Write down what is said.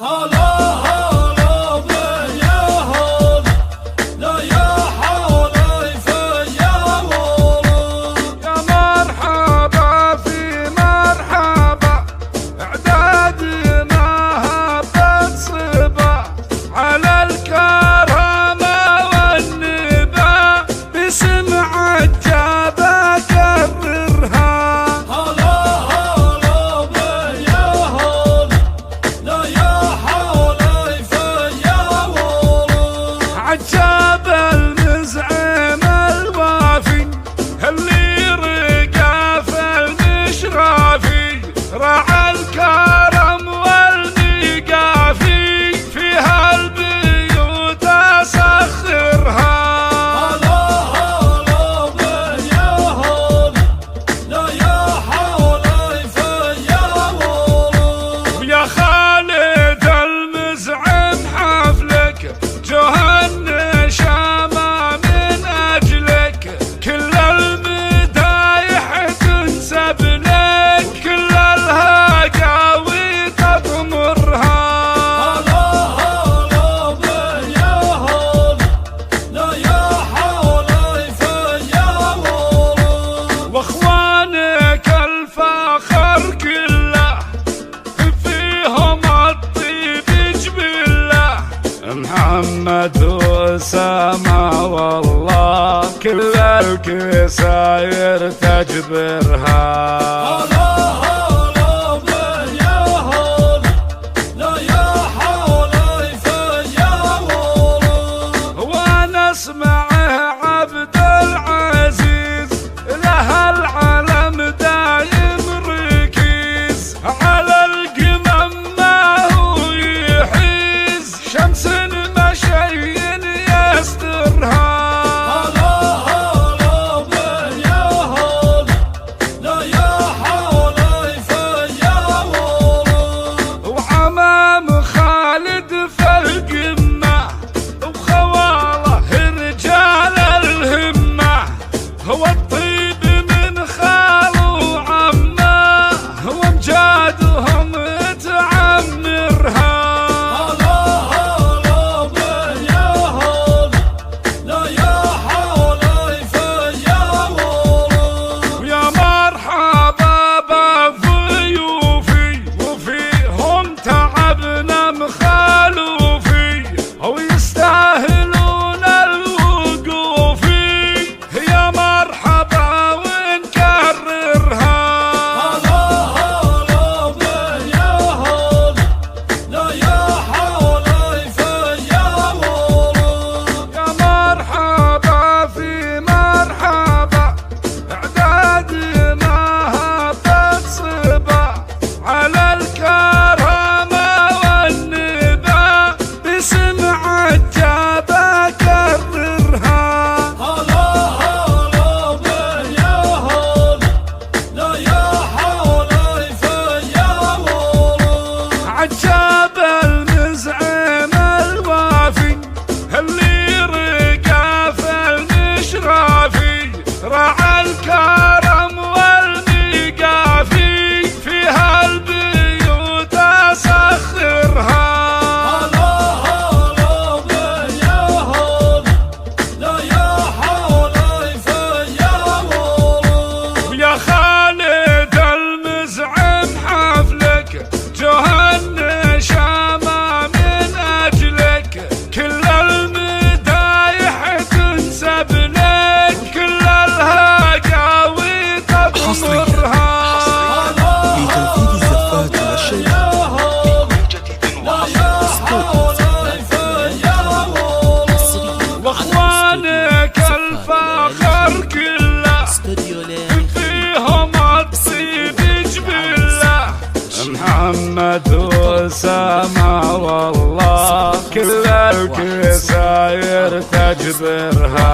هلا هلا بيا هلا، لا يا حليفة يا ولد، يا مرحبا في مرحبا، اعدادنا هبت صبا على الكرامة والنبا، باسم عجابة كررها. عجاب المزعم الوافي اللي رقى في المشرافي، راعى الكرم والمقافي، فيها البيوت اسخرها. هلا هلا بيا هلا، لا يا حليفة يا ولد، ويا خالد المزعم حفلك جهنم شامة من أجلك، كل المدايح تنسب لك، كل الهقاوي تضمرها. هلا هلا بيا هلا، لا يا حليفة يا ولد، واخوانك الفخر كله فيهم الطيب جبله، محمد وسامة والله كل الكساير تجبرها. هلا هلا بيا هلا، لا يا حليفة يا ولد، وانا اسمعه عبد العزيز له العلم دايم ركيز، على القمم ما هو يحيز، شمس مشين يسترها. هلا هلا بيا هلا، لا يا حليفة يا ولد، وعمام خالد في القمة، وخواله رجال الهمة، هو الطيب من خاله وعمه، وامجادهم تعمرها. هلا هلا بيا هلا، لا يا حليفة يا ولد، ويا مرحبا بضيوفي، وفيهم تعبنا مخالوفي، او يستاهلون الوقوف، يا مرحبا ونكررها. هلا هلا بيا هلا، لا يا حليفة يا ولد، يا مرحبا في مرحبا، اعدادنا هبت صبا على الكرامة والنبا، باسم عجابة كررها. هلا هلا بيا هلا، لا يا حليفة يا ولد، عجاب المزعم الوافي اللي رقى في المشرافي، راعى الكرم والمقافي، فيها البيوت اسخرها. هلا هلا بيا هلا، لا يا حليفة يا ولد، ويا خالد المزعم حفلك جهنم شامة من أجلك، كل المدايح تنسب لك، كل الهقاوي تضمرها. لتنفيذ الزفات والشيء لا يا حليفة يا ولد، واخوانك الفخر كله استوديو لين فيهم الطيب جبله، محمد وسامة والله كل الكساير تجبرها.